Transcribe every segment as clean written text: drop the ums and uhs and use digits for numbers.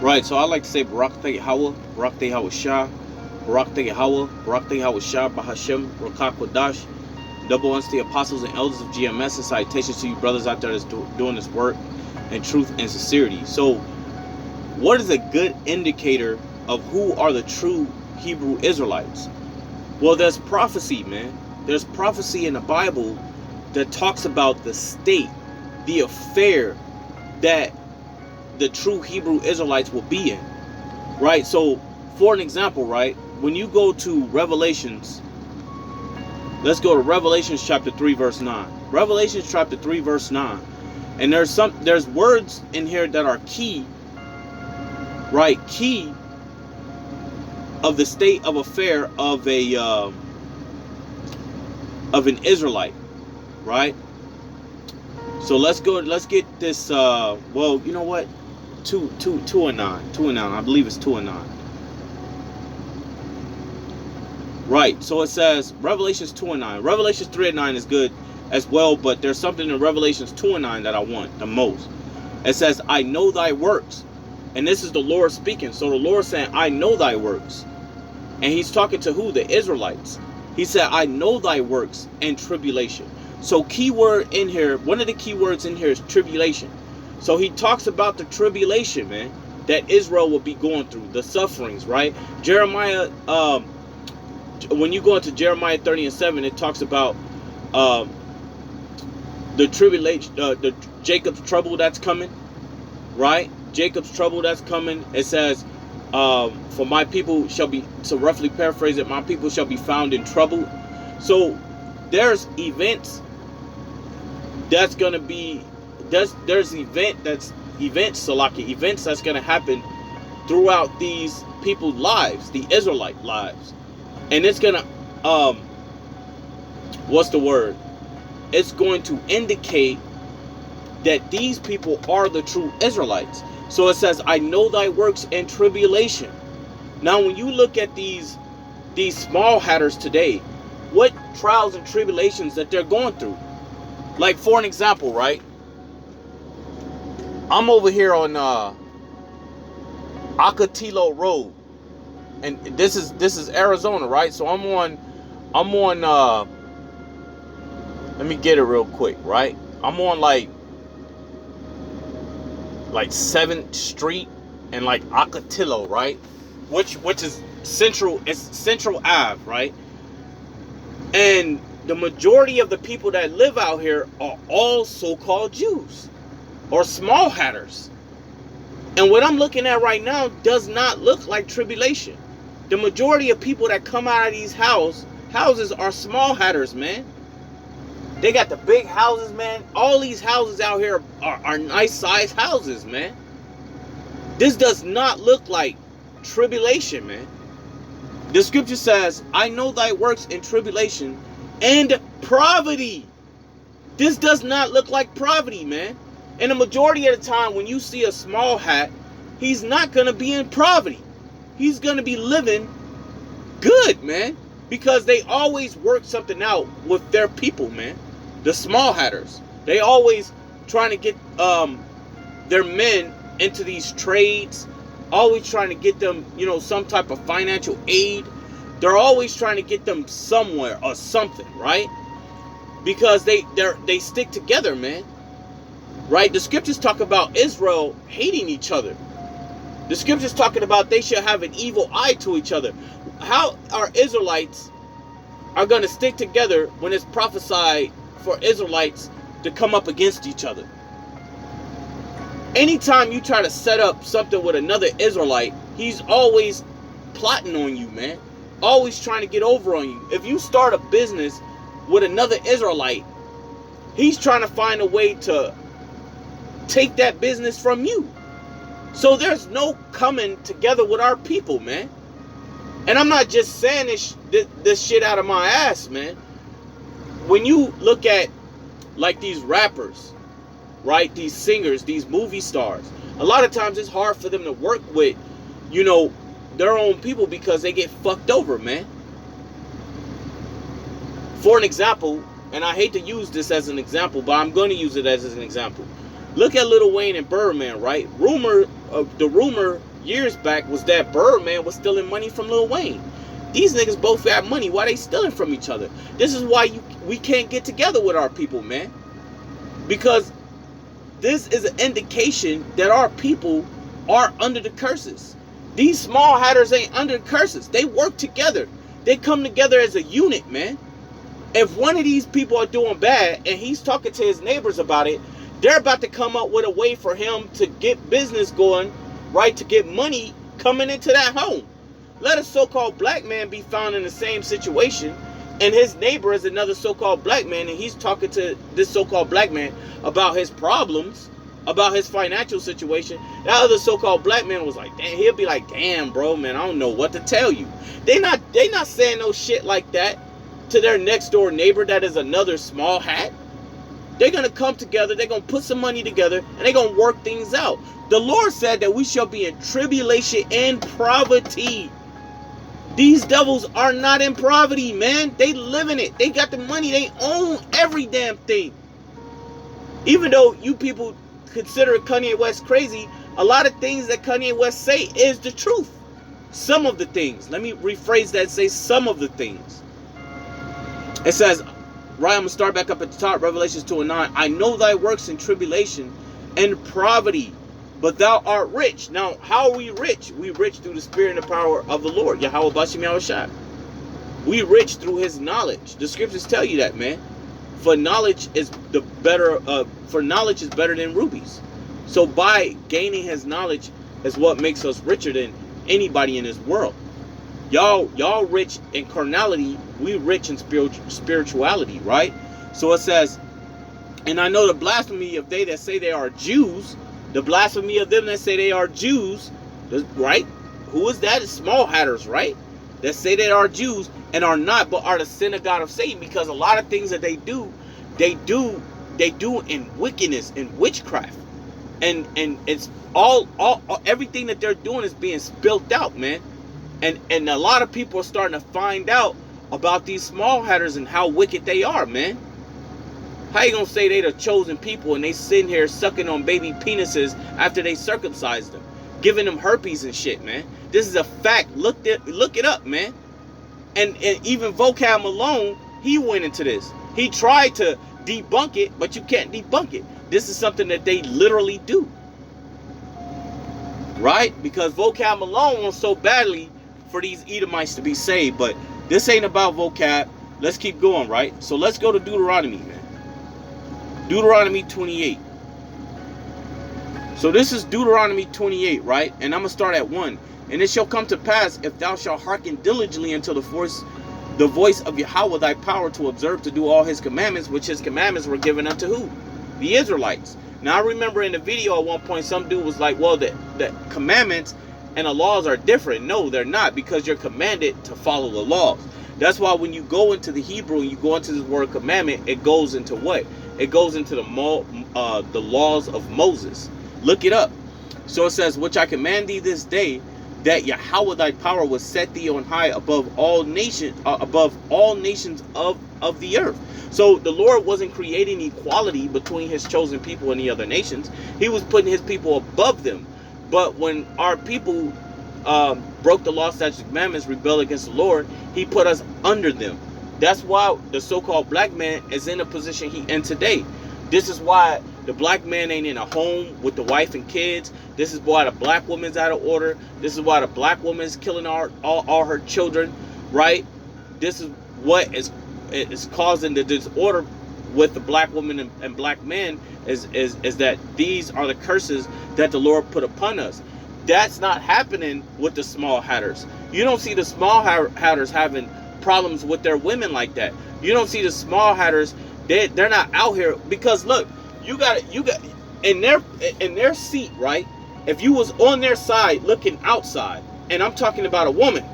Right, so I like to say Barak Hawa, Barak Hawa Shah, Barak Hawa, Barak Hawa Shah, Bahashem, Rakak Wadash. Double ones to the apostles and elders of GMS, and citations to you brothers out there that's doing this work in truth and sincerity. So, what is a good indicator of who are the true Hebrew Israelites? Well, there's prophecy, man. There's prophecy in the Bible that talks about the state, the affair that the true Hebrew Israelites will be in, right? So, for an example, right, when you go to Revelations, let's go to Revelations chapter 3, verse 9. Revelations chapter 3, verse 9. And there's words in here that are key, right? Key of the state of affair of an Israelite, right? So let's get this. Well, you know what? 2 and 9. 2 and 9. I believe it's 2 and 9. Right. So it says Revelations 2 and 9. Revelations 3 and 9 is good as well, but there's something in Revelations 2 and 9 that I want the most. It says, I know thy works. And this is the Lord speaking. So the Lord saying, I know thy works. And he's talking to who? The Israelites. He said, I know thy works and tribulation. So key word in here, one of the key words in here is tribulation. So he talks about the tribulation, man, that Israel will be going through, the sufferings, right? Jeremiah, when you go into Jeremiah 30 and 7, it talks about the tribulation, the Jacob's trouble that's coming, right? Jacob's trouble that's coming. It says, for my people shall be, so roughly paraphrase it, my people shall be found in trouble. So there's events that's going to be, there's events that's going to happen throughout these people's lives, the Israelite lives. And it's going to, what's the word? It's going to indicate that these people are the true Israelites. So it says, I know thy works and tribulation. Now, when you look at these small hatters today, what trials and tribulations that they're going through? Like, for an example, right? I'm over here on Ocotillo Road. And this is Arizona, right? So I'm on let me get it real quick, right? I'm on like 7th Street and like Ocotillo, right? Which is Central, it's Central Ave, right? And the majority of the people that live out here are all so-called Jews or small hatters. And what I'm looking at right now does not look like tribulation. The majority of people that come out of these houses are small hatters, man. They got the big houses, man. All these houses out here are nice sized houses, man. This does not look like tribulation, man. The scripture says, I know thy works in tribulation and poverty. This does not look like poverty, man. And the majority of the time when you see a small hat, he's not going to be in poverty. He's going to be living good, man. Because they always work something out with their people, man. The small hatters. They always trying to get their men into these trades. Always trying to get them, some type of financial aid. They're always trying to get them somewhere or something, right? Because they stick together, man. Right? The scriptures talk about Israel hating each other. The scriptures talking about they should have an evil eye to each other. How are Israelites are going to stick together when it's prophesied for Israelites to come up against each other? Anytime you try to set up something with another Israelite, he's always plotting on you, man. Always trying to get over on you. If you start a business with another Israelite, he's trying to find a way to take that business from you. So there's no coming together with our people, man. And I'm not just saying this shit out of my ass, man. When you look at like these rappers, right? These singers, these movie stars, a lot of times it's hard for them to work with, their own people because they get fucked over, man. For an example, and I hate to use this as an example, but I'm going to use it as an example. Look at Lil Wayne and Birdman, right? The rumor years back was that Birdman was stealing money from Lil Wayne. These niggas both got money. Why they stealing from each other? This is why we can't get together with our people, man. Because this is an indication that our people are under the curses. These small hatters ain't under the curses. They work together. They come together as a unit, man. If one of these people are doing bad and he's talking to his neighbors about it, they're about to come up with a way for him to get business going, right? To get money coming into that home. Let a so-called black man be found in the same situation, and his neighbor is another so-called black man, and he's talking to this so-called black man about his problems, about his financial situation. That other so-called black man was like, damn, he'll be like, damn, bro, man, I don't know what to tell you. They not saying no shit like that to their next door neighbor that is another small hat. They're going to come together, they're going to put some money together, and they're going to work things out. The Lord said that we shall be in tribulation and poverty. These devils are not in poverty, man. They live in it. They got the money. They own every damn thing. Even though you people consider Kanye West crazy, a lot of things that Kanye West say is the truth. Some of the things. Let me rephrase that and say some of the things. It says, right, I'm going to start back up at the top, Revelations 2:9. I know thy works in tribulation and poverty, but thou art rich. Now, how are we rich? We rich through the spirit and the power of the Lord. Yahweh Bashim Yahushua. We rich through his knowledge. The scriptures tell you that, man. For knowledge is better than rubies. So by gaining his knowledge is what makes us richer than anybody in this world. Y'all rich in carnality, we rich in spirituality, right? So it says, and I know the blasphemy of they that say they are Jews, the blasphemy of them that say they are Jews, right? Who is that? It's small hatters, right? That say they are Jews and are not, but are the synagogue of Satan, because a lot of things that they do in wickedness, in witchcraft. And it's all everything that they're doing is being spilt out, man. And a lot of people are starting to find out about these small hatters and how wicked they are, man. How you gonna say they the chosen people and they sitting here sucking on baby penises after they circumcised them, giving them herpes and shit, man? This is a fact. Look it up, man. And even Vocab Malone, he went into this. He tried to debunk it, but you can't debunk it. This is something that they literally do, right? Because Vocab Malone wants so badly for these Edomites to be saved, but this ain't about Vocab. Let's keep going, right? So let's go to Deuteronomy, man. Deuteronomy 28. So this is Deuteronomy 28, right? And I'm going to start at 1. And it shall come to pass, if thou shalt hearken diligently unto the voice of Yahweh thy power, to observe to do all his commandments, which his commandments were given unto who? The Israelites. Now I remember in the video at one point some dude was like, well, the commandments and the laws are different. No, they're not, because you're commanded to follow the laws. That's why when you go into the Hebrew and you go into this word commandment, it goes into what? It goes into the laws of Moses. Look it up. So it says, which I command thee this day, that Yahweh thy power will set thee on high above all nations of the earth. So the Lord wasn't creating equality between his chosen people and the other nations. He was putting his people above them. But when our people broke the law, statutes, commandments, rebelled against the Lord, he put us under them. That's why the so-called black man is in the position he in today. This is why the black man ain't in a home with the wife and kids. This is why the black woman's out of order. This is why the black woman is killing all her children, right? This is what is causing the disorder with the black woman and black men is that these are the curses that the Lord put upon us. That's not happening with the small hatters. You don't see the small hatters having problems with their women like that. You don't see the small hatters. They're not out here, because look, you got in their seat, right? If you was on their side looking outside, and I'm talking about a woman.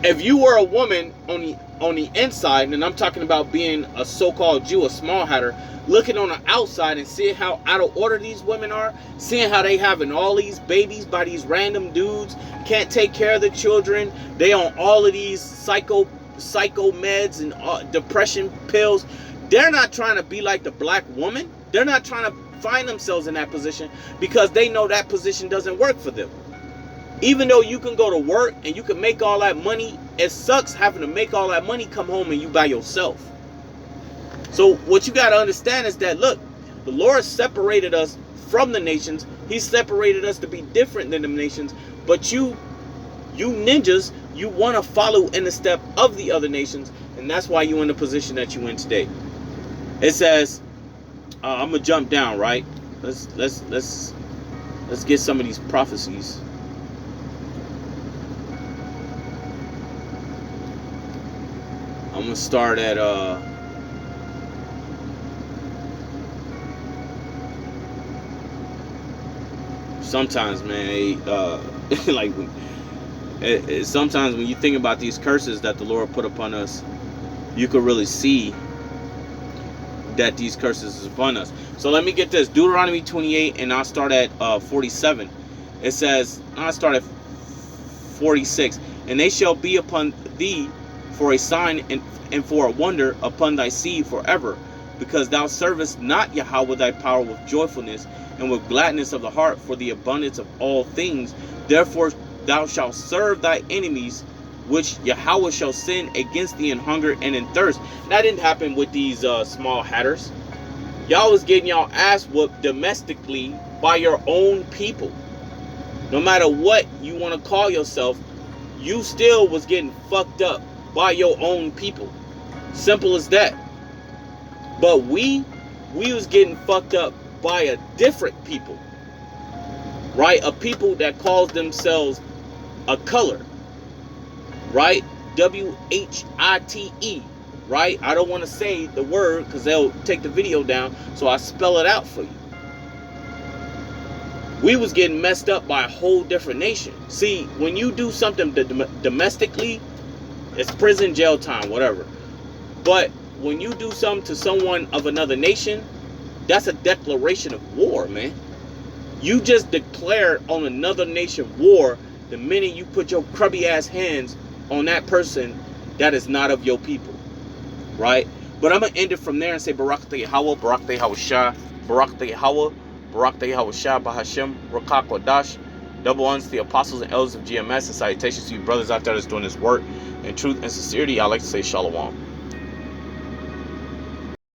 If you were a woman on the inside, and I'm talking about being a so-called Jew, a small hatter, looking on the outside and seeing how out of order these women are, seeing how they having all these babies by these random dudes, can't take care of the children, they on all of these psycho meds and depression pills. They're not trying to be like the black woman. They're not trying to find themselves in that position because they know that position doesn't work for them. Even though you can go to work and you can make all that money, it sucks having to make all that money, come home and you by yourself. So what you got to understand is that, look, the Lord separated us from the nations. He separated us to be different than the nations. But you ninjas, you want to follow in the step of the other nations. And that's why you're in the position that you're in today. It says, I'm going to jump down, right? Let's get some of these prophecies. I'm going to start at sometimes, man, like sometimes when you think about these curses that the Lord put upon us, you could really see that these curses is upon us. So let me get this. Deuteronomy 28, and I'll start at 47. It says, I'll start at 46. And they shall be upon thee for a sign and for a wonder upon thy seed forever, because thou servest not Yahweh thy power with joyfulness and with gladness of the heart for the abundance of all things. Therefore thou shalt serve thy enemies, which Yahweh shall send against thee in hunger and in thirst. That didn't happen with these small hatters. Y'all was getting y'all ass whooped domestically by your own people. No matter what you want to call yourself, you still was getting fucked up by your own people. Simple as that. But we was getting fucked up by a different people, right? A people that calls themselves a color, right? W-H-I-T-E, right? I don't want to say the word because they'll take the video down, so I spell it out for you. We was getting messed up by a whole different nation. See, when you do something domestically, it's prison, jail time, whatever. But when you do something to someone of another nation, that's a declaration of war, man. You just declared on another nation war the minute you put your crubby ass hands on that person that is not of your people, right? But I'm going to end it from there and say Barak Yahweh, Barak Yahweh, Barak Yahweh, Barak Yahweh, Bahashem, Rakak Wadash. Double ones to the apostles and elders of GMS, and salutations to you brothers out there that's doing this work in truth and sincerity. I like to say Shalom.